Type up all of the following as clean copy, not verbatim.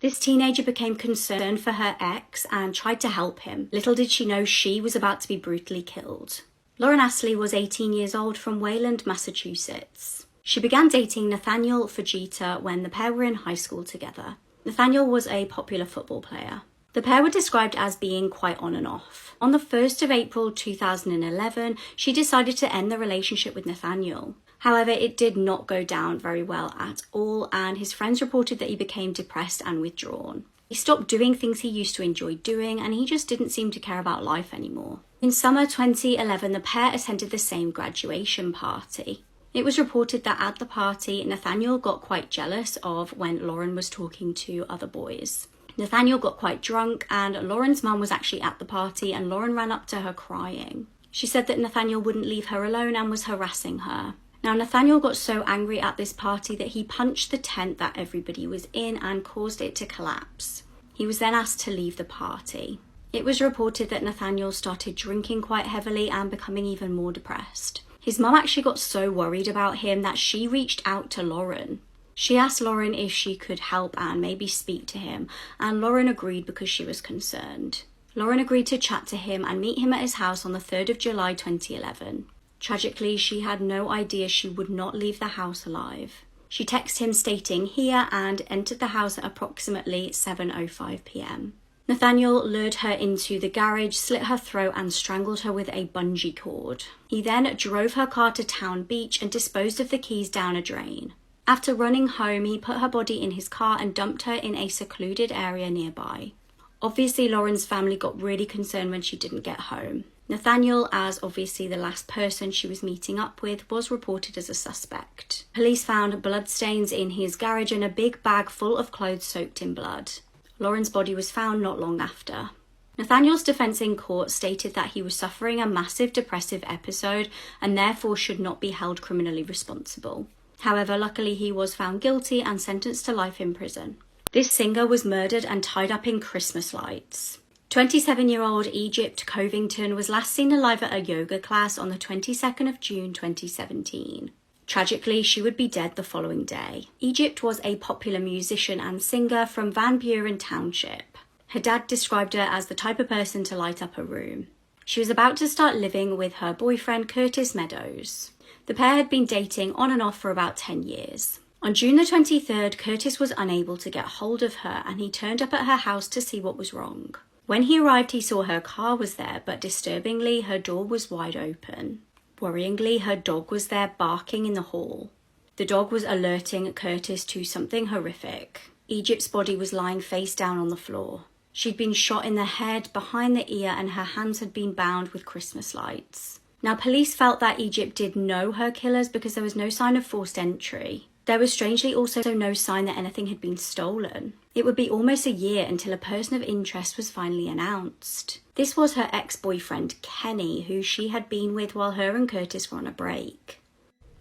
This teenager became concerned for her ex and tried to help him. Little did she know she was about to be brutally killed. Lauren Astley was 18 years old from Wayland, Massachusetts. She began dating Nathaniel Fujita when the pair were in high school together. Nathaniel was a popular football player. The pair were described as being quite on and off. On the 1st of April 2011, she decided to end the relationship with Nathaniel. However, it did not go down very well at all, and his friends reported that he became depressed and withdrawn. He stopped doing things he used to enjoy doing, and he just didn't seem to care about life anymore. In summer 2011, the pair attended the same graduation party. It was reported that at the party, Nathaniel got quite jealous of when Lauren was talking to other boys. Nathaniel got quite drunk, and Lauren's mum was actually at the party, and Lauren ran up to her crying. She said that Nathaniel wouldn't leave her alone and was harassing her. Now, Nathaniel got so angry at this party that he punched the tent that everybody was in and caused it to collapse. He was then asked to leave the party. It was reported that Nathaniel started drinking quite heavily and becoming even more depressed. His mum actually got so worried about him that she reached out to Lauren. She asked Lauren if she could help and maybe speak to him, and Lauren agreed because she was concerned. Lauren agreed to chat to him and meet him at his house on the 3rd of July 2011. Tragically, she had no idea she would not leave the house alive. She texted him stating "here" and entered the house at approximately 7:05 p.m. Nathaniel lured her into the garage, slit her throat and strangled her with a bungee cord. He then drove her car to Town Beach and disposed of the keys down a drain. After running home, he put her body in his car and dumped her in a secluded area nearby. Obviously, Lauren's family got really concerned when she didn't get home. Nathaniel, as obviously the last person she was meeting up with, was reported as a suspect. Police found bloodstains in his garage and a big bag full of clothes soaked in blood. Lauren's body was found not long after. Nathaniel's defense in court stated that he was suffering a massive depressive episode and therefore should not be held criminally responsible. However, luckily he was found guilty and sentenced to life in prison. This singer was murdered and tied up in Christmas lights. 27-year-old Egypt Covington was last seen alive at a yoga class on the 22nd of June 2017. Tragically, she would be dead the following day. Egypt was a popular musician and singer from Van Buren Township. Her dad described her as the type of person to light up a room. She was about to start living with her boyfriend Curtis Meadows. The pair had been dating on and off for about 10 years. On June the 23rd, Curtis was unable to get hold of her and he turned up at her house to see what was wrong. When he arrived, he saw her car was there, but disturbingly, her door was wide open. Worryingly, her dog was there barking in the hall. The dog was alerting Curtis to something horrific. Egypt's body was lying face down on the floor. She'd been shot in the head, behind the ear, and her hands had been bound with Christmas lights. Now, police felt that Egypt did know her killers because there was no sign of forced entry. There was strangely also no sign that anything had been stolen. It would be almost a year until a person of interest was finally announced. This was her ex-boyfriend, Kenny, who she had been with while her and Curtis were on a break.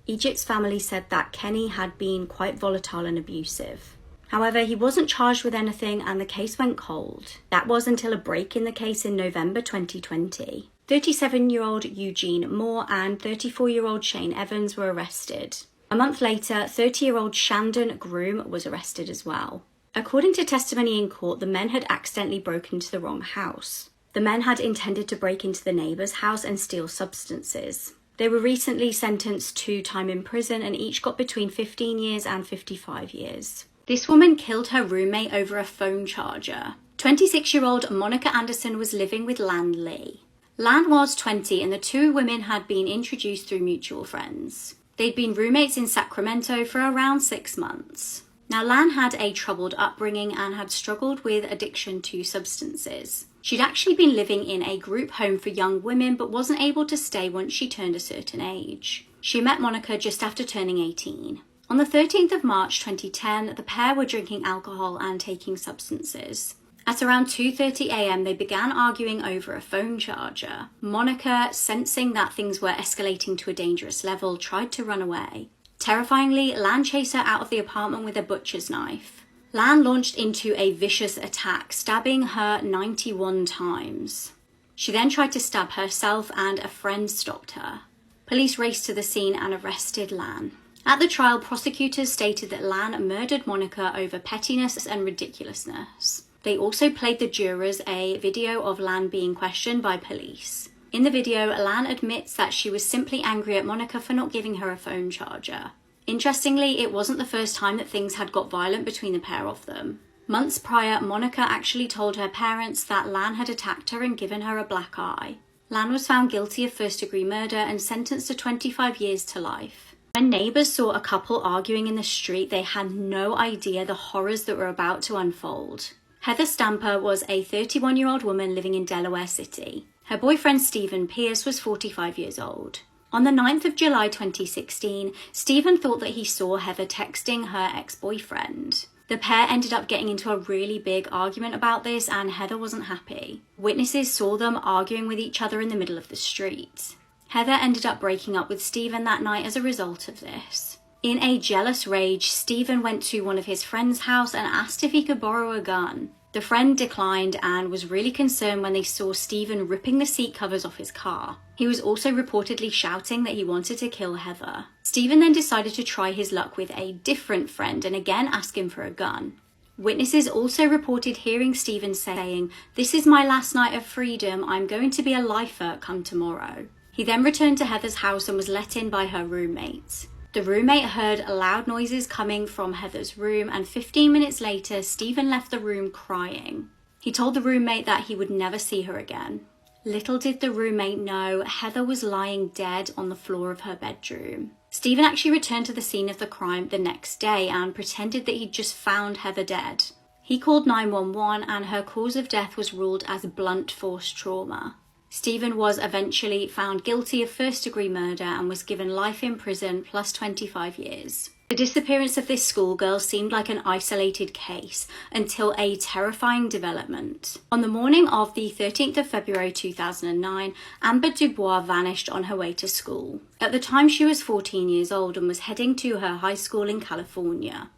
Egypt's family said that Kenny had been quite volatile and abusive. However, he wasn't charged with anything and the case went cold. That was until a break in the case in November 2020. 37-year-old Eugene Moore and 34-year-old Shane Evans were arrested. A month later, 30-year-old Shandon Groom was arrested as well. According to testimony in court, the men had accidentally broken into the wrong house. The men had intended to break into the neighbour's house and steal substances. They were recently sentenced to time in prison and each got between 15 years and 55 years. This woman killed her roommate over a phone charger. 26-year-old Monica Anderson was living with Lan Lee. Lan was 20 and the two women had been introduced through mutual friends. They'd been roommates in Sacramento for around 6 months. Now, Lan had a troubled upbringing and had struggled with addiction to substances. She'd actually been living in a group home for young women but wasn't able to stay once she turned a certain age. She met Monica just after turning 18. On the 13th of March 2010, the pair were drinking alcohol and taking substances. At around 2:30 a.m, they began arguing over a phone charger. Monica, sensing that things were escalating to a dangerous level, tried to run away. Terrifyingly, Lan chased her out of the apartment with a butcher's knife. Lan launched into a vicious attack, stabbing her 91 times. She then tried to stab herself and a friend stopped her. Police raced to the scene and arrested Lan. At the trial, prosecutors stated that Lan murdered Monica over pettiness and ridiculousness. They also played the jurors a video of Lan being questioned by police. In the video, Lan admits that she was simply angry at Monica for not giving her a phone charger. Interestingly, it wasn't the first time that things had got violent between the pair of them. Months prior, Monica actually told her parents that Lan had attacked her and given her a black eye. Lan was found guilty of first-degree murder and sentenced to 25 years to life. When neighbours saw a couple arguing in the street, they had no idea the horrors that were about to unfold. Heather Stamper was a 31-year-old woman living in Delaware City. Her boyfriend Stephen Pierce was 45 years old. On the 9th of July 2016, Stephen thought that he saw Heather texting her ex-boyfriend. The pair ended up getting into a really big argument about this, and Heather wasn't happy. Witnesses saw them arguing with each other in the middle of the street. Heather ended up breaking up with Stephen that night as a result of this. In a jealous rage, Stephen went to one of his friend's house and asked if he could borrow a gun. The friend declined and was really concerned when they saw Stephen ripping the seat covers off his car. He was also reportedly shouting that he wanted to kill Heather. Stephen then decided to try his luck with a different friend and again ask him for a gun. Witnesses also reported hearing Stephen saying, "This is my last night of freedom, I'm going to be a lifer come tomorrow." He then returned to Heather's house and was let in by her roommate. The roommate heard loud noises coming from Heather's room, and 15 minutes later, Stephen left the room crying. He told the roommate that he would never see her again. Little did the roommate know, Heather was lying dead on the floor of her bedroom. Stephen actually returned to the scene of the crime the next day and pretended that he'd just found Heather dead. He called 911 and her cause of death was ruled as blunt force trauma. Stephen was eventually found guilty of first-degree murder and was given life in prison plus 25 years. The disappearance of this schoolgirl seemed like an isolated case until a terrifying development. On the morning of the 13th of February 2009, Amber Dubois vanished on her way to school. At the time, she was 14 years old and was heading to her high school in California.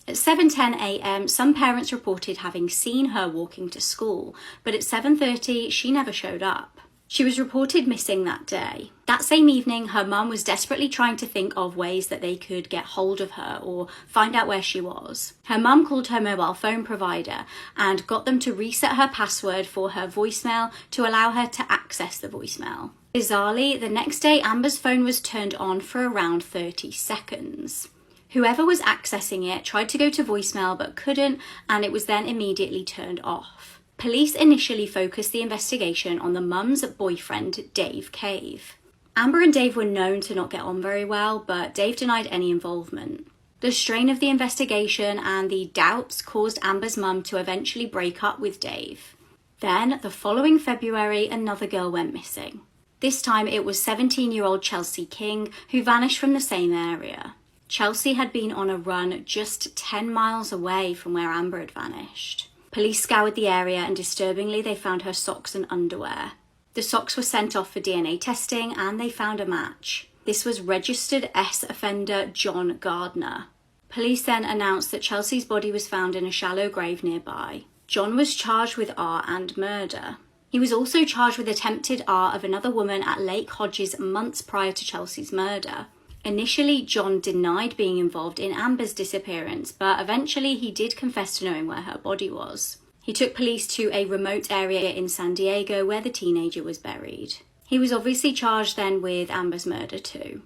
At 7:10 a.m, some parents reported having seen her walking to school, but at 7:30, she never showed up. She was reported missing that day. That same evening, her mum was desperately trying to think of ways that they could get hold of her or find out where she was. Her mum called her mobile phone provider and got them to reset her password for her voicemail to allow her to access the voicemail. Bizarrely, the next day, Amber's phone was turned on for around 30 seconds. Whoever was accessing it tried to go to voicemail but couldn't, and it was then immediately turned off. Police initially focused the investigation on the mum's boyfriend, Dave Cave. Amber and Dave were known to not get on very well, but Dave denied any involvement. The strain of the investigation and the doubts caused Amber's mum to eventually break up with Dave. Then, the following February, another girl went missing. This time it was 17-year-old Chelsea King, who vanished from the same area. Chelsea had been on a run just 10 miles away from where Amber had vanished. Police scoured the area and disturbingly they found her socks and underwear. The socks were sent off for DNA testing and they found a match. This was registered S offender John Gardner. Police then announced that Chelsea's body was found in a shallow grave nearby. John was charged with R and murder. He was also charged with attempted R of another woman at Lake Hodges months prior to Chelsea's murder. Initially, John denied being involved in Amber's disappearance, but eventually he did confess to knowing where her body was. He took police to a remote area in San Diego where the teenager was buried. He was obviously charged then with Amber's murder too.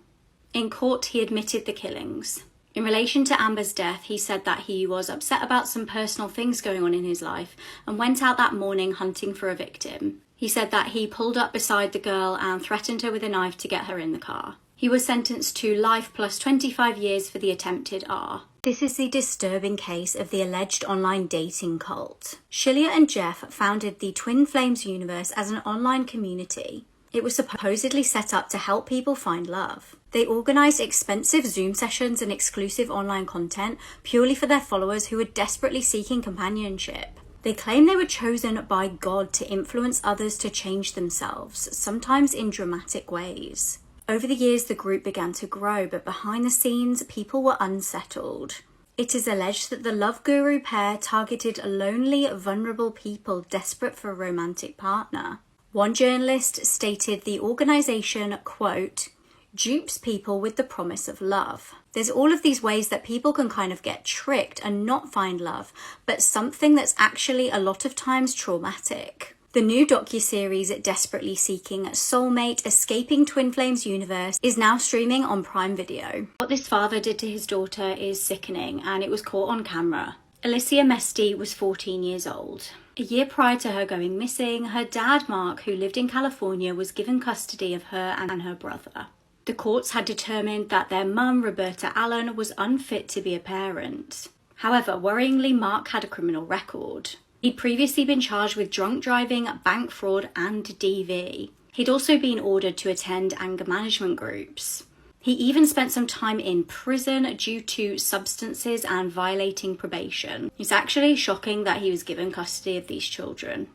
In court, he admitted the killings. In relation to Amber's death, he said that he was upset about some personal things going on in his life and went out that morning hunting for a victim. He said that he pulled up beside the girl and threatened her with a knife to get her in the car. He was sentenced to life plus 25 years for the attempted R. This is the disturbing case of the alleged online dating cult. Shelia and Jeff founded the Twin Flames universe as an online community. It was supposedly set up to help people find love. They organised expensive Zoom sessions and exclusive online content purely for their followers who were desperately seeking companionship. They claimed they were chosen by God to influence others to change themselves, sometimes in dramatic ways. Over the years, the group began to grow, but behind the scenes, people were unsettled. It is alleged that the love guru pair targeted lonely, vulnerable people desperate for a romantic partner. One journalist stated the organisation, quote, dupes people with the promise of love. There's all of these ways that people can kind of get tricked and not find love, but something that's actually a lot of times traumatic. The new docuseries Desperately Seeking Soulmate Escaping Twin Flames Universe is now streaming on Prime Video. What this father did to his daughter is sickening, and it was caught on camera. Alicia Mesti was 14 years old. A year prior to her going missing, her dad Mark, who lived in California, was given custody of her and her brother. The courts had determined that their mum, Roberta Allen, was unfit to be a parent. However, worryingly, Mark had a criminal record. He'd previously been charged with drunk driving, bank fraud, and DV. He'd also been ordered to attend anger management groups. He even spent some time in prison due to substances and violating probation. It's actually shocking that he was given custody of these children.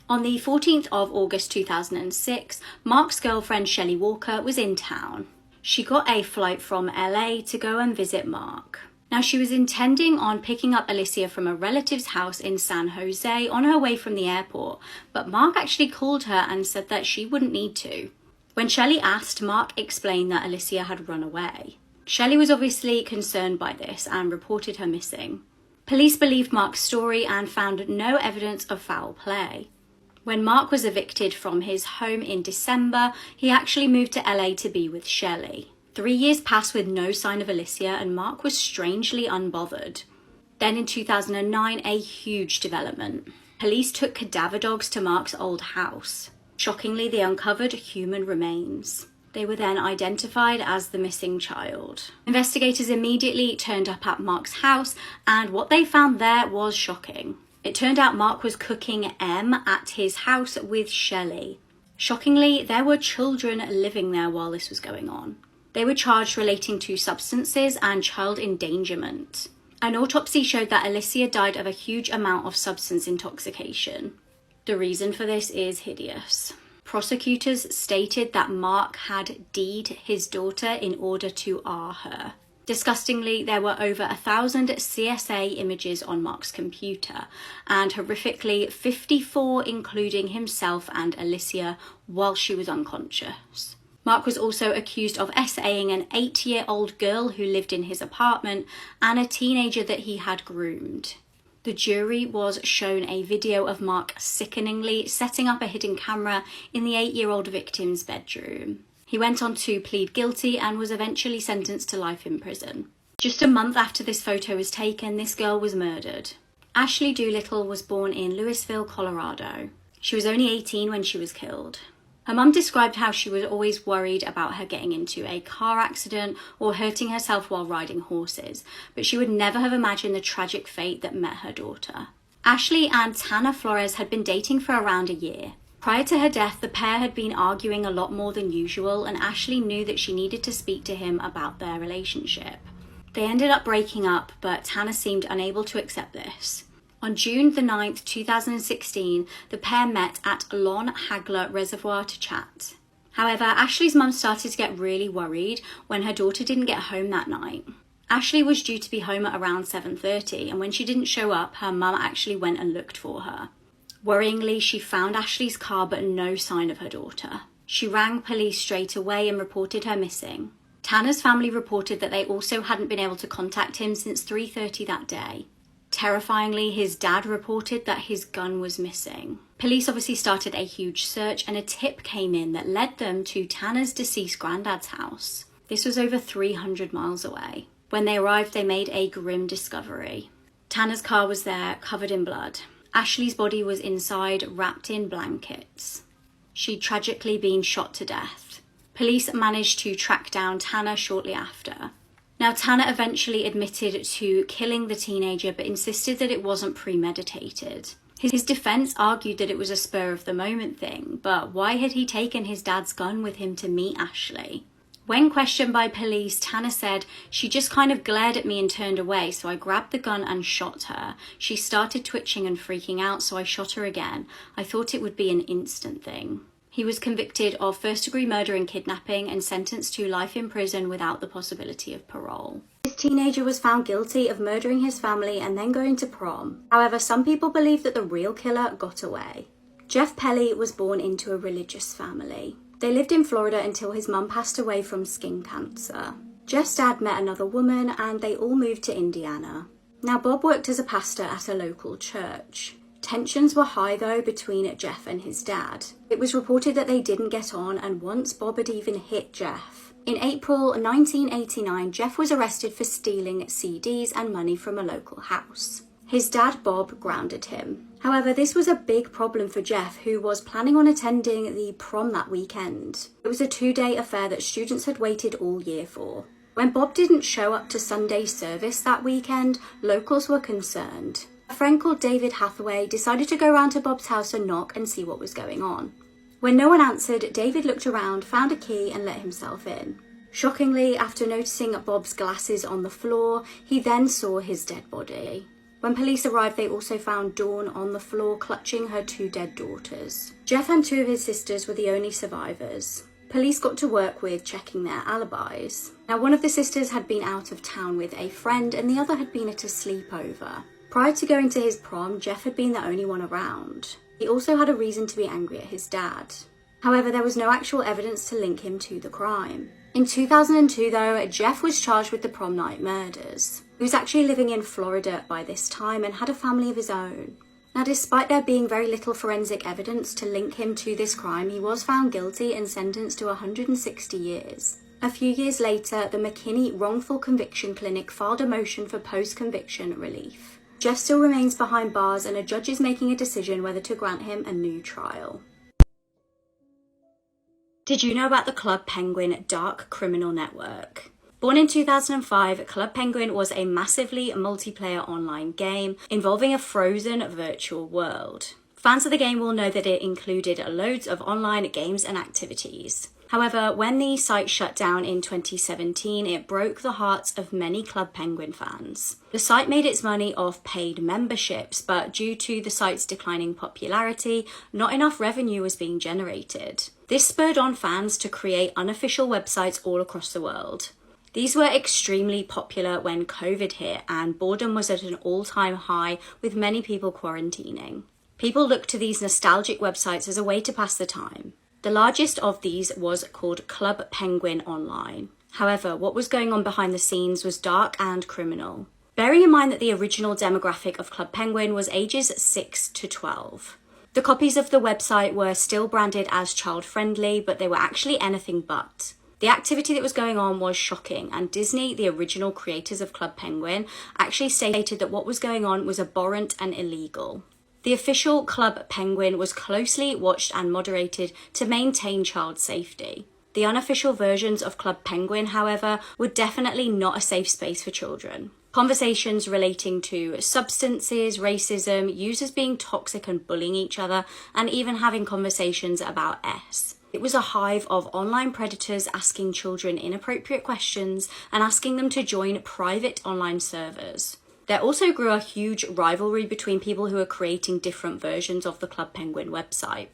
On the 14th of August 2006, Mark's girlfriend Shelley Walker was in town. She got a flight from LA to go and visit Mark. Now, she was intending on picking up Alicia from a relative's house in San Jose on her way from the airport, but Mark actually called her and said that she wouldn't need to. When Shelley asked, Mark explained that Alicia had run away. Shelley was obviously concerned by this and reported her missing. Police believed Mark's story and found no evidence of foul play. When Mark was evicted from his home in December, he actually moved to LA to be with Shelley. 3 years passed with no sign of Alicia, and Mark was strangely unbothered. Then in 2009, a huge development. Police took cadaver dogs to Mark's old house. Shockingly, they uncovered human remains. They were then identified as the missing child. Investigators immediately turned up at Mark's house, and what they found there was shocking. It turned out Mark was cooking M at his house with Shelley. Shockingly, there were children living there while this was going on. They were charged relating to substances and child endangerment. An autopsy showed that Alicia died of a huge amount of substance intoxication. The reason for this is hideous. Prosecutors stated that Mark had D'd his daughter in order to R her. Disgustingly, there were over 1,000 CSA images on Mark's computer, and horrifically 54 including himself and Alicia while she was unconscious. Mark was also accused of SAing an 8-year-old girl who lived in his apartment and a teenager that he had groomed. The jury was shown a video of Mark sickeningly setting up a hidden camera in the 8-year-old victim's bedroom. He went on to plead guilty and was eventually sentenced to life in prison. Just a month after this photo was taken, this girl was murdered. Ashley Doolittle was born in Louisville, Colorado. She was only 18 when she was killed. Her mum described how she was always worried about her getting into a car accident or hurting herself while riding horses, but she would never have imagined the tragic fate that met her daughter. Ashley and Tanner Flores had been dating for around a year. Prior to her death, the pair had been arguing a lot more than usual, and Ashley knew that she needed to speak to him about their relationship. They ended up breaking up, but Tanner seemed unable to accept this. On June the 9th, 2016, the pair met at Lon Hagler Reservoir to chat. However, Ashley's mum started to get really worried when her daughter didn't get home that night. Ashley was due to be home at around 7:30, and when she didn't show up, her mum actually went and looked for her. Worryingly, she found Ashley's car but no sign of her daughter. She rang police straight away and reported her missing. Tanner's family reported that they also hadn't been able to contact him since 3:30 that day. Terrifyingly, his dad reported that his gun was missing. Police obviously started a huge search, and a tip came in that led them to Tanner's deceased granddad's house. This was over 300 miles away. When they arrived, they made a grim discovery. Tanner's car was there, covered in blood. Ashley's body was inside, wrapped in blankets. She'd tragically been shot to death. Police managed to track down Tanner shortly after. Now, Tanner eventually admitted to killing the teenager, but insisted that it wasn't premeditated. His defense argued that it was a spur-of-the-moment thing, but why had he taken his dad's gun with him to meet Ashley? When questioned by police, Tanner said, "She just kind of glared at me and turned away, so I grabbed the gun and shot her. She started twitching and freaking out, so I shot her again. I thought it would be an instant thing." He was convicted of first-degree murder and kidnapping and sentenced to life in prison without the possibility of parole. This teenager was found guilty of murdering his family and then going to prom. However, some people believe that the real killer got away. Jeff Pelly was born into a religious family. They lived in Florida until his mum passed away from skin cancer. Jeff's dad met another woman and they all moved to Indiana. Now, Bob worked as a pastor at a local church. Tensions were high though between Jeff and his dad. It was reported that they didn't get on, and once Bob had even hit Jeff. In April 1989, Jeff was arrested for stealing CDs and money from a local house. His dad, Bob, grounded him. However, this was a big problem for Jeff, who was planning on attending the prom that weekend. It was a 2-day affair that students had waited all year for. When Bob didn't show up to Sunday service that weekend, locals were concerned. A friend called David Hathaway decided to go round to Bob's house and knock and see what was going on. When no one answered, David looked around, found a key and let himself in. Shockingly, after noticing Bob's glasses on the floor, he then saw his dead body. When police arrived, they also found Dawn on the floor clutching her 2 dead daughters. Jeff and 2 of his sisters were the only survivors. Police got to work with checking their alibis. Now, one of the sisters had been out of town with a friend and the other had been at a sleepover. Prior to going to his prom, Jeff had been the only one around. He also had a reason to be angry at his dad. However, there was no actual evidence to link him to the crime. In 2002 though, Jeff was charged with the prom night murders. He was actually living in Florida by this time and had a family of his own. Now, despite there being very little forensic evidence to link him to this crime, he was found guilty and sentenced to 160 years. A few years later, the McKinney Wrongful Conviction Clinic filed a motion for post-conviction relief. Jeff still remains behind bars and a judge is making a decision whether to grant him a new trial. Did you know about the Club Penguin dark criminal network? Born in 2005, Club Penguin was a massively multiplayer online game involving a frozen virtual world. Fans of the game will know that it included loads of online games and activities. However, when the site shut down in 2017, it broke the hearts of many Club Penguin fans. The site made its money off paid memberships, but due to the site's declining popularity, not enough revenue was being generated. This spurred on fans to create unofficial websites all across the world. These were extremely popular when COVID hit and boredom was at an all-time high, with many people quarantining. People looked to these nostalgic websites as a way to pass the time. The largest of these was called Club Penguin Online. However, what was going on behind the scenes was dark and criminal. Bearing in mind that the original demographic of Club Penguin was ages 6 to 12. The copies of the website were still branded as child-friendly, but they were actually anything but. The activity that was going on was shocking, and Disney, the original creators of Club Penguin, actually stated that what was going on was abhorrent and illegal. The official Club Penguin was closely watched and moderated to maintain child safety. The unofficial versions of Club Penguin, however, were definitely not a safe space for children. Conversations relating to substances, racism, users being toxic and bullying each other, and even having conversations about S. It was a hive of online predators asking children inappropriate questions and asking them to join private online servers. There also grew a huge rivalry between people who were creating different versions of the Club Penguin website.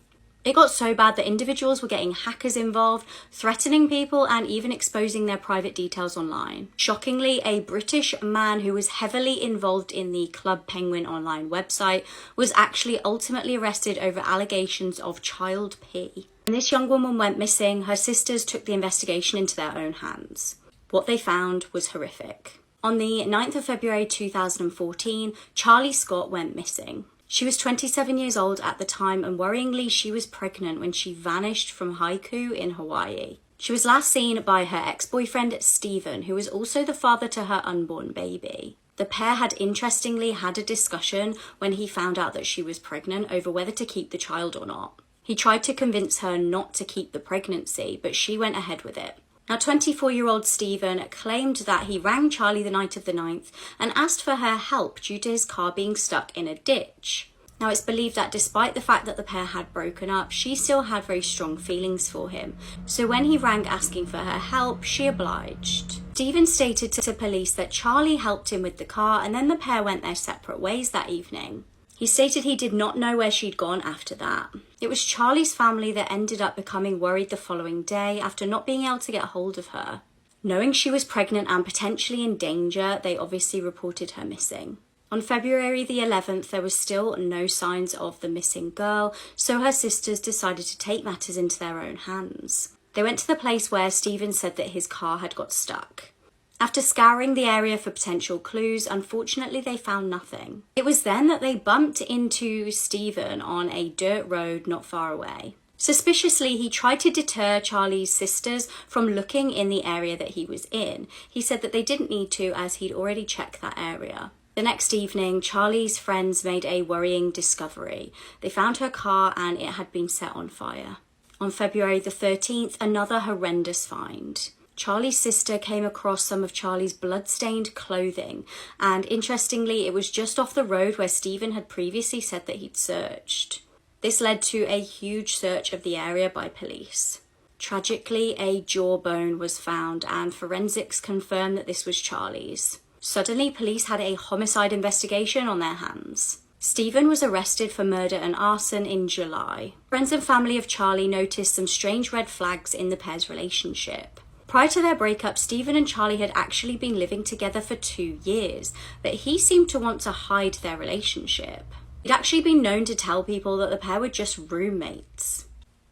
It got so bad that individuals were getting hackers involved, threatening people and even exposing their private details online. Shockingly, a British man who was heavily involved in the Club Penguin online website was actually ultimately arrested over allegations of child pee. When this young woman went missing, her sisters took the investigation into their own hands. What they found was horrific. On the 9th of February 2014, Charlie Scott went missing. She was 27 years old at the time, and worryingly, she was pregnant when she vanished from Haiku in Hawaii. She was last seen by her ex-boyfriend, Stephen, who was also the father to her unborn baby. The pair had interestingly had a discussion when he found out that she was pregnant over whether to keep the child or not. He tried to convince her not to keep the pregnancy, but she went ahead with it. Now, 24-year-old Stephen claimed that he rang Charlie the night of the 9th and asked for her help due to his car being stuck in a ditch. Now, it's believed that despite the fact that the pair had broken up, she still had very strong feelings for him. So when he rang asking for her help, she obliged. Stephen stated to police that Charlie helped him with the car and then the pair went their separate ways that evening. He stated he did not know where she'd gone after that. It was Charlie's family that ended up becoming worried the following day after not being able to get hold of her. Knowing she was pregnant and potentially in danger, they obviously reported her missing. On February the 11th, there was still no signs of the missing girl, so her sisters decided to take matters into their own hands. They went to the place where Stephen said that his car had got stuck. After scouring the area for potential clues, unfortunately they found nothing. It was then that they bumped into Stephen on a dirt road not far away. Suspiciously, he tried to deter Charlie's sisters from looking in the area that he was in. He said that they didn't need to, as he'd already checked that area. The next evening, Charlie's friends made a worrying discovery. They found her car and it had been set on fire. On February the 13th, another horrendous find. Charlie's sister came across some of Charlie's blood-stained clothing, and interestingly, it was just off the road where Stephen had previously said that he'd searched. This led to a huge search of the area by police. Tragically, a jawbone was found, and forensics confirmed that this was Charlie's. Suddenly, police had a homicide investigation on their hands. Stephen was arrested for murder and arson in July. Friends and family of Charlie noticed some strange red flags in the pair's relationship. Prior to their breakup, Stephen and Charlie had actually been living together for 2 years, but he seemed to want to hide their relationship. He'd actually been known to tell people that the pair were just roommates.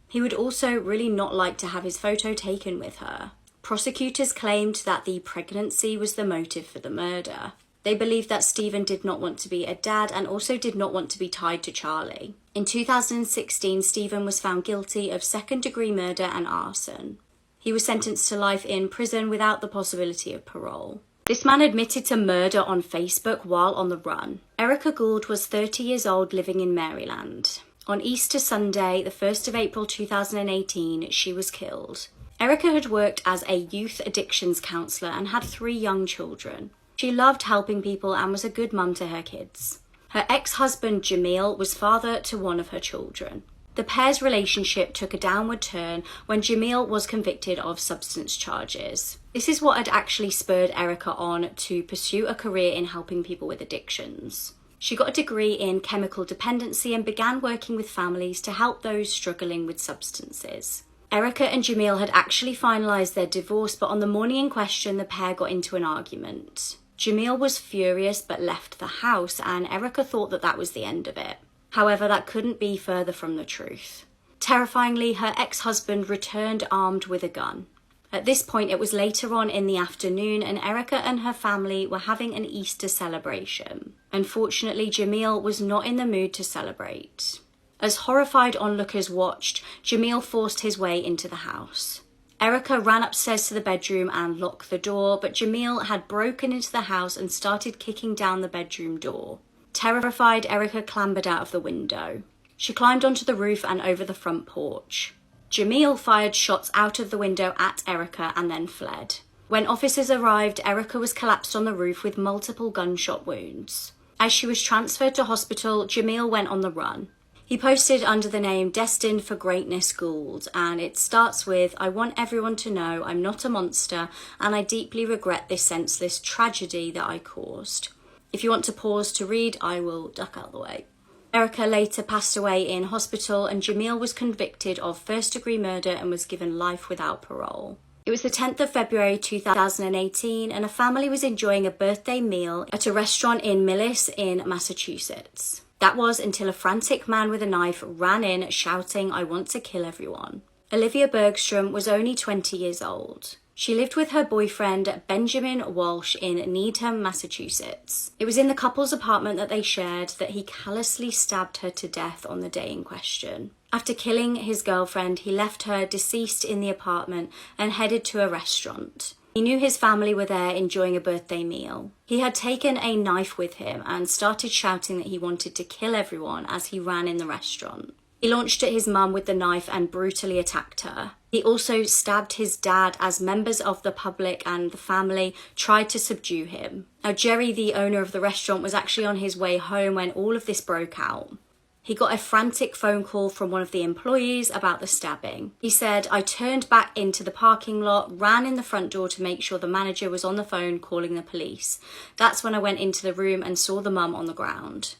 He would also really not like to have his photo taken with her. Prosecutors claimed that the pregnancy was the motive for the murder. They believed that Stephen did not want to be a dad and also did not want to be tied to Charlie. In 2016, Stephen was found guilty of second-degree murder and arson. He was sentenced to life in prison without the possibility of parole. This man admitted to murder on Facebook while on the run. Erica Gould was 30 years old, living in Maryland. On Easter Sunday, the 1st of April 2018, she was killed. Erica had worked as a youth addictions counsellor and had 3 young children. She loved helping people and was a good mum to her kids. Her ex-husband Jamil was father to one of her children. The pair's relationship took a downward turn when Jamil was convicted of substance charges. This is what had actually spurred Erica on to pursue a career in helping people with addictions. She got a degree in chemical dependency and began working with families to help those struggling with substances. Erica and Jamil had actually finalised their divorce, but on the morning in question, the pair got into an argument. Jamil was furious but left the house, and Erica thought that that was the end of it. However, that couldn't be further from the truth. Terrifyingly, her ex-husband returned armed with a gun. At this point, it was later on in the afternoon, and Erica and her family were having an Easter celebration. Unfortunately, Jamil was not in the mood to celebrate. As horrified onlookers watched, Jamil forced his way into the house. Erica ran upstairs to the bedroom and locked the door, but Jamil had broken into the house and started kicking down the bedroom door. Terrified, Erica clambered out of the window. She climbed onto the roof and over the front porch. Jamil fired shots out of the window at Erica and then fled. When officers arrived, Erica was collapsed on the roof with multiple gunshot wounds. As she was transferred to hospital, Jamil went on the run. He posted under the name Destined for Greatness Gould, and it starts with, "I want everyone to know I'm not a monster and I deeply regret this senseless tragedy that I caused. If you want to pause to read, I will duck out the way." Erica later passed away in hospital, and Jamil was convicted of first-degree murder and was given life without parole. It was the 10th of February 2018, and a family was enjoying a birthday meal at a restaurant in Millis in Massachusetts. That was until a frantic man with a knife ran in shouting, "I want to kill everyone." Olivia Bergstrom was only 20 years old. She lived with her boyfriend, Benjamin Walsh, in Needham, Massachusetts. It was in the couple's apartment that they shared that he callously stabbed her to death on the day in question. After killing his girlfriend, he left her deceased in the apartment and headed to a restaurant. He knew his family were there enjoying a birthday meal. He had taken a knife with him and started shouting that he wanted to kill everyone as he ran in the restaurant. He launched at his mum with the knife and brutally attacked her. He also stabbed his dad as members of the public and the family tried to subdue him. Now, Jerry, the owner of the restaurant, was actually on his way home when all of this broke out. He got a frantic phone call from one of the employees about the stabbing. He said, "I turned back into the parking lot, ran in the front door to make sure the manager was on the phone calling the police. That's when I went into the room and saw the mum on the ground."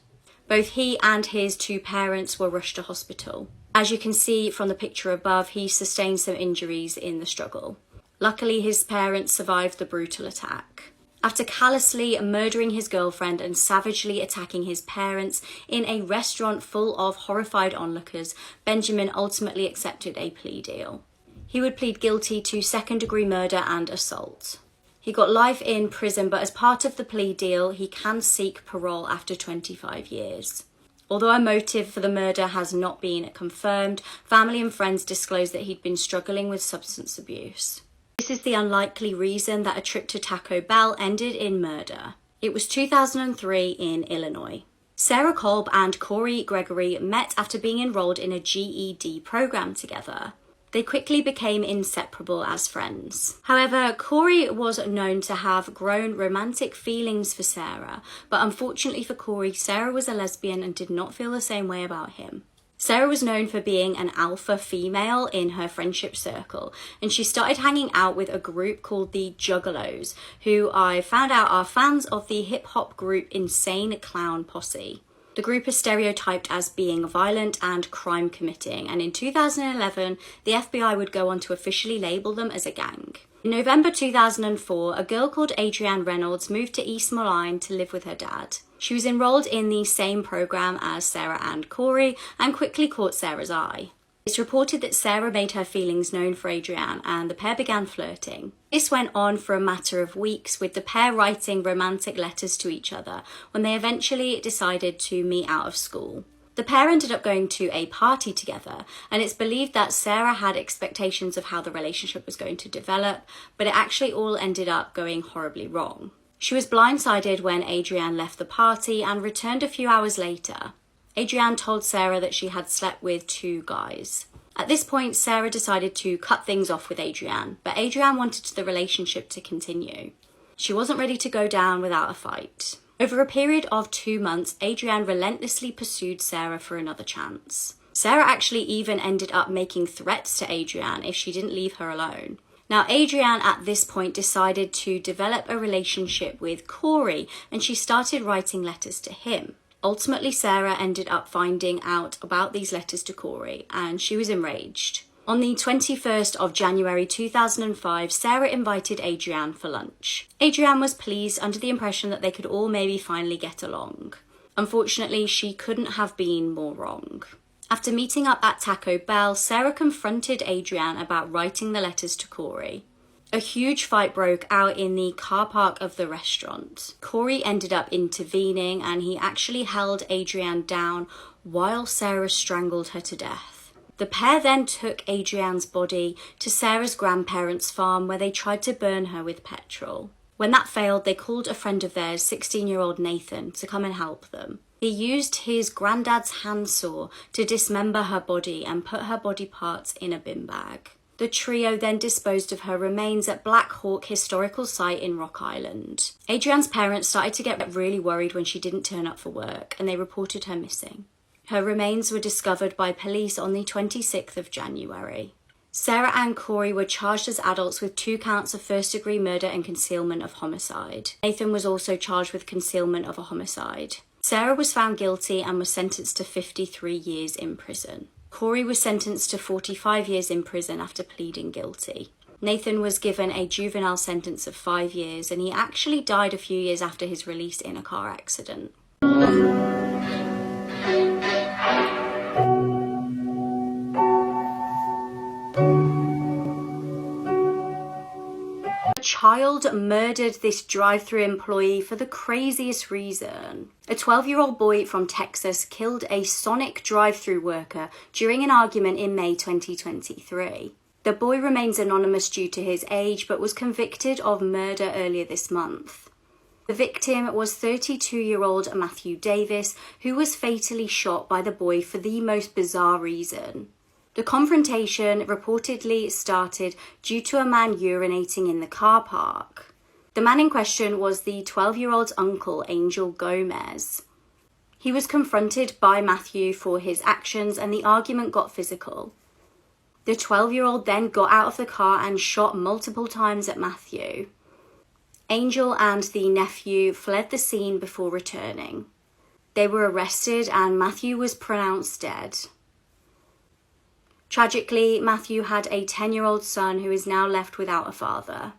Both he and his 2 parents were rushed to hospital. As you can see from the picture above, he sustained some injuries in the struggle. Luckily, his parents survived the brutal attack. After callously murdering his girlfriend and savagely attacking his parents in a restaurant full of horrified onlookers, Benjamin ultimately accepted a plea deal. He would plead guilty to second-degree murder and assault. He got life in prison, but as part of the plea deal, he can seek parole after 25 years. Although a motive for the murder has not been confirmed, family and friends disclosed that he'd been struggling with substance abuse. This is the unlikely reason that a trip to Taco Bell ended in murder. It was 2003 in Illinois. Sarah Kolb and Corey Gregory met after being enrolled in a GED program together. They quickly became inseparable as friends. However, Corey was known to have grown romantic feelings for Sarah, but unfortunately for Corey, Sarah was a lesbian and did not feel the same way about him. Sarah was known for being an alpha female in her friendship circle, and she started hanging out with a group called the Juggalos, who I found out are fans of the hip-hop group Insane Clown Posse. The group is stereotyped as being violent and crime-committing, and in 2011, the FBI would go on to officially label them as a gang. In November 2004, a girl called Adrienne Reynolds moved to East Moline to live with her dad. She was enrolled in the same program as Sarah and Corey and quickly caught Sarah's eye. It's reported that Sarah made her feelings known for Adrienne and the pair began flirting. This went on for a matter of weeks, with the pair writing romantic letters to each other when they eventually decided to meet out of school. The pair ended up going to a party together, and it's believed that Sarah had expectations of how the relationship was going to develop, but it actually all ended up going horribly wrong. She was blindsided when Adrienne left the party and returned a few hours later. Adrienne told Sarah that she had slept with 2 guys. At this point, Sarah decided to cut things off with Adrienne, but Adrienne wanted the relationship to continue. She wasn't ready to go down without a fight. Over a period of 2 months, Adrienne relentlessly pursued Sarah for another chance. Sarah actually even ended up making threats to Adrienne if she didn't leave her alone. Now, Adrienne at this point decided to develop a relationship with Corey, and she started writing letters to him. Ultimately, Sarah ended up finding out about these letters to Corey, and she was enraged. On the 21st of January 2005, Sarah invited Adrienne for lunch. Adrienne was pleased, under the impression that they could all maybe finally get along. Unfortunately, she couldn't have been more wrong. After meeting up at Taco Bell, Sarah confronted Adrienne about writing the letters to Corey. A huge fight broke out in the car park of the restaurant. Corey ended up intervening, and he actually held Adrienne down while Sarah strangled her to death. The pair then took Adrienne's body to Sarah's grandparents' farm, where they tried to burn her with petrol. When that failed, they called a friend of theirs, 16-year-old Nathan, to come and help them. He used his granddad's handsaw to dismember her body and put her body parts in a bin bag. The trio then disposed of her remains at Black Hawk Historical Site in Rock Island. Adrienne's parents started to get really worried when she didn't turn up for work, and they reported her missing. Her remains were discovered by police on the 26th of January. Sarah and Corey were charged as adults with 2 counts of first-degree murder and concealment of homicide. Nathan was also charged with concealment of a homicide. Sarah was found guilty and was sentenced to 53 years in prison. Corey was sentenced to 45 years in prison after pleading guilty. Nathan was given a juvenile sentence of 5 years, and he actually died a few years after his release in a car accident. A child murdered this drive-thru employee for the craziest reason. A 12-year-old boy from Texas killed a Sonic drive-thru worker during an argument in May 2023. The boy remains anonymous due to his age, but was convicted of murder earlier this month. The victim was 32-year-old Matthew Davis, who was fatally shot by the boy for the most bizarre reason. The confrontation reportedly started due to a man urinating in the car park. The man in question was the 12-year-old's uncle, Angel Gomez. He was confronted by Matthew for his actions, and the argument got physical. The 12-year-old then got out of the car and shot multiple times at Matthew. Angel and the nephew fled the scene before returning. They were arrested and Matthew was pronounced dead. Tragically, Matthew had a 10-year-old son who is now left without a father.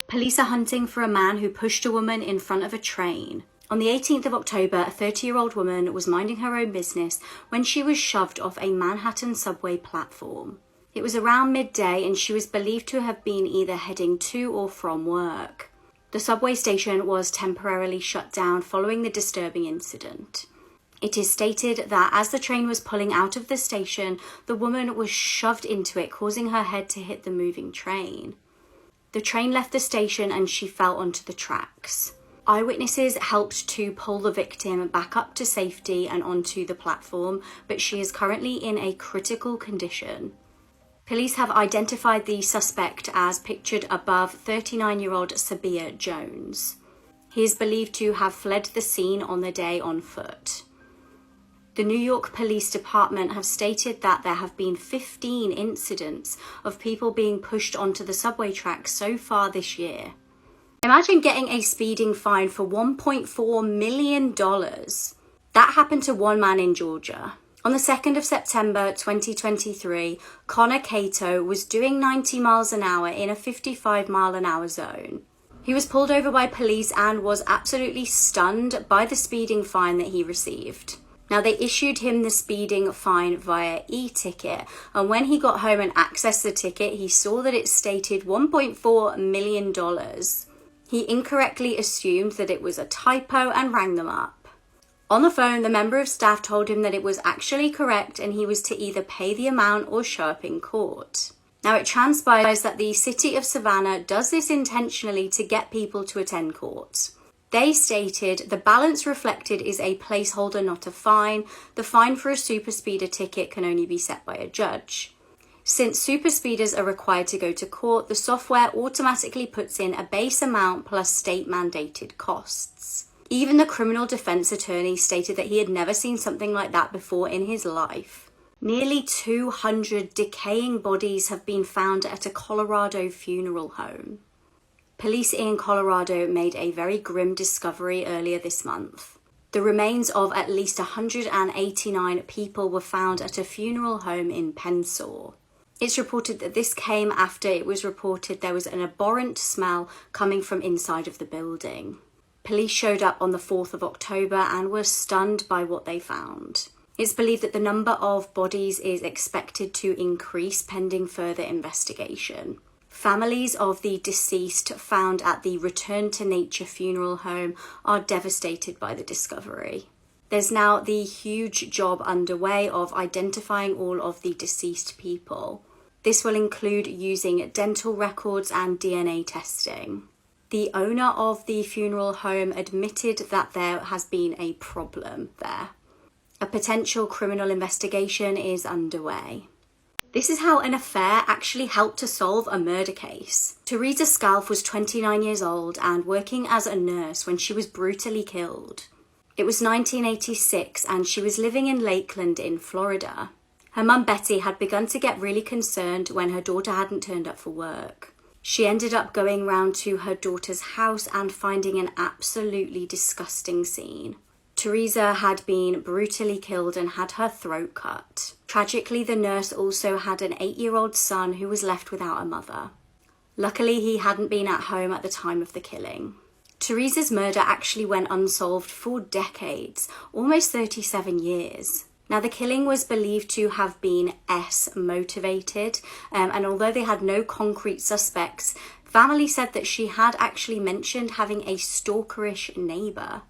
Police are hunting for a man who pushed a woman in front of a train. On the 18th of October, a 30-year-old woman was minding her own business when she was shoved off a Manhattan subway platform. It was around midday and she was believed to have been either heading to or from work. The subway station was temporarily shut down following the disturbing incident. It is stated that as the train was pulling out of the station, the woman was shoved into it, causing her head to hit the moving train. The train left the station and she fell onto the tracks. Eyewitnesses helped to pull the victim back up to safety and onto the platform, but she is currently in a critical condition. Police have identified the suspect as pictured above 39-year-old Sabir Jones. He is believed to have fled the scene on the day on foot. The New York Police Department have stated that there have been 15 incidents of people being pushed onto the subway tracks so far this year. Imagine getting a speeding fine for $1.4 million. That happened to one man in Georgia. On the 2nd of September 2023, Connor Cato was doing 90 miles an hour in a 55 mile an hour zone. He was pulled over by police and was absolutely stunned by the speeding fine that he received. Now, they issued him the speeding fine via e-ticket, and when he got home and accessed the ticket, he saw that it stated $1.4 million. He incorrectly assumed that it was a typo and rang them up. On the phone, the member of staff told him that it was actually correct and he was to either pay the amount or show up in court. Now, it transpires that the city of Savannah does this intentionally to get people to attend court. They stated the balance reflected is a placeholder, not a fine. The fine for a super speeder ticket can only be set by a judge. Since super speeders are required to go to court, the software automatically puts in a base amount plus state mandated costs. Even the criminal defense attorney stated that he had never seen something like that before in his life. Nearly 200 decaying bodies have been found at a Colorado funeral home. Police in Colorado made a very grim discovery earlier this month. The remains of at least 189 people were found at a funeral home in Pensaw. It's reported that this came after it was reported there was an abhorrent smell coming from inside of the building. Police showed up on the 4th of October and were stunned by what they found. It's believed that the number of bodies is expected to increase pending further investigation. Families of the deceased found at the Return to Nature funeral home are devastated by the discovery. There's now the huge job underway of identifying all of the deceased people. This will include using dental records and DNA testing. The owner of the funeral home admitted that there has been a problem there. A potential criminal investigation is underway. This is how an affair actually helped to solve a murder case. Teresa Scalf was 29 years old and working as a nurse when she was brutally killed. It was 1986 and she was living in Lakeland in Florida. Her mum Betty had begun to get really concerned when her daughter hadn't turned up for work. She ended up going round to her daughter's house and finding an absolutely disgusting scene. Teresa had been brutally killed and had her throat cut. Tragically, the nurse also had an 8-year-old son who was left without a mother. Luckily, he hadn't been at home at the time of the killing. Teresa's murder actually went unsolved for decades, almost 37 years. Now, the killing was believed to have been motivated, and although they had no concrete suspects, family said that she had actually mentioned having a stalkerish neighbour.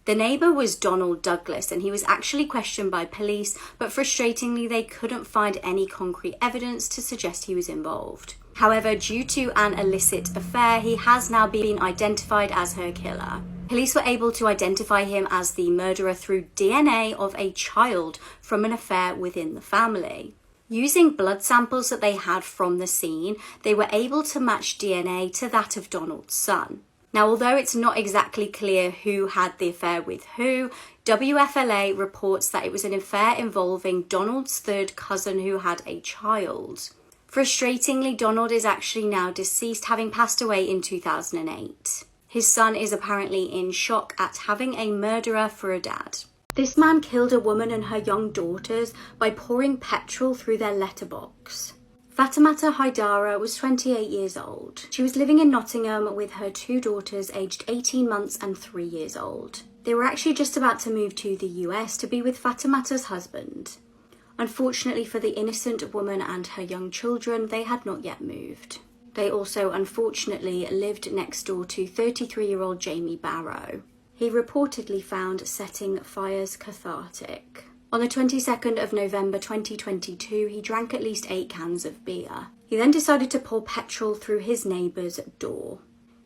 The neighbour was Donald Douglas, and he was actually questioned by police, but frustratingly they couldn't find any concrete evidence to suggest he was involved. However, due to an illicit affair, he has now been identified as her killer. Police were able to identify him as the murderer through DNA of a child from an affair within the family. Using blood samples that they had from the scene, they were able to match DNA to that of Donald's son. Now, although it's not exactly clear who had the affair with who, WFLA reports that it was an affair involving Donald's third cousin who had a child. Frustratingly, Donald is actually now deceased, having passed away in 2008. His son is apparently in shock at having a murderer for a dad. This man killed a woman and her young daughters by pouring petrol through their letterbox. Fatimata Haidara was 28 years old. She was living in Nottingham with her 2 daughters aged 18 months and 3 years old. They were actually just about to move to the US to be with Fatimata's husband. Unfortunately for the innocent woman and her young children, they had not yet moved. They also unfortunately lived next door to 33-year-old Jamie Barrow. He reportedly found setting fires cathartic. On the 22nd of November 2022, he drank at least 8 cans of beer. He then decided to pour petrol through his neighbour's door.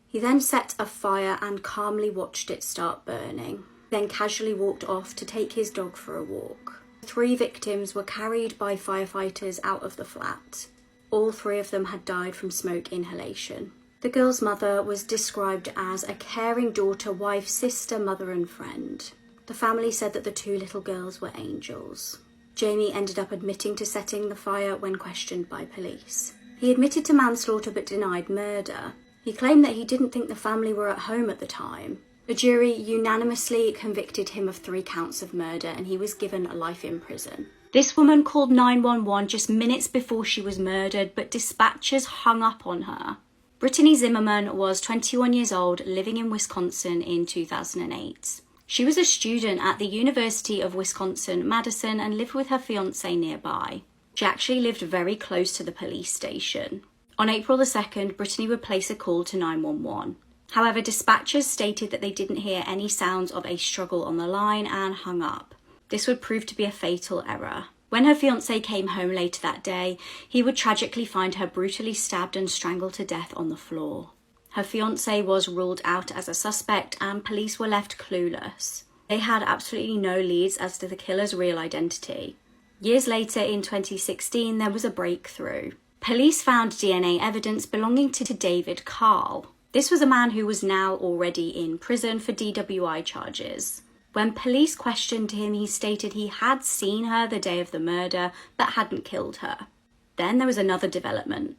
He then set a fire and calmly watched it start burning, then casually walked off to take his dog for a walk. 3 victims were carried by firefighters out of the flat. All 3 of them had died from smoke inhalation. The girl's mother was described as a caring daughter, wife, sister, mother and friend. The family said that the 2 little girls were angels. Jamie ended up admitting to setting the fire when questioned by police. He admitted to manslaughter but denied murder. He claimed that he didn't think the family were at home at the time. The jury unanimously convicted him of 3 counts of murder and he was given life in prison. This woman called 911 just minutes before she was murdered, but dispatchers hung up on her. Brittany Zimmerman was 21 years old, living in Wisconsin in 2008. She was a student at the University of Wisconsin-Madison and lived with her fiancé nearby. She actually lived very close to the police station. On April the 2nd, Brittany would place a call to 911. However, dispatchers stated that they didn't hear any sounds of a struggle on the line and hung up. This would prove to be a fatal error. When her fiancé came home later that day, he would tragically find her brutally stabbed and strangled to death on the floor. Her fiancé was ruled out as a suspect and police were left clueless. They had absolutely no leads as to the killer's real identity. Years later, in 2016, there was a breakthrough. Police found DNA evidence belonging to David Carl. This was a man who was now already in prison for DWI charges. When police questioned him, he stated he had seen her the day of the murder, but hadn't killed her. Then there was another development.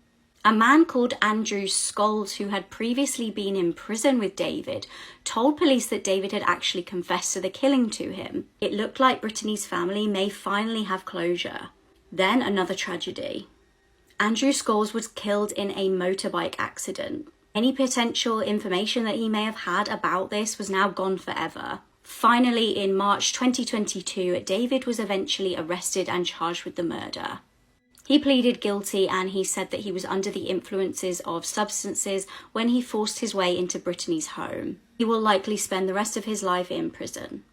A man called Andrew Scholes, who had previously been in prison with David, told police that David had actually confessed to the killing to him. It looked like Brittany's family may finally have closure. Then another tragedy. Andrew Scholes was killed in a motorbike accident. Any potential information that he may have had about this was now gone forever. Finally, in March 2022, David was eventually arrested and charged with the murder. He pleaded guilty and he said that he was under the influences of substances when he forced his way into Brittany's home. He will likely spend the rest of his life in prison.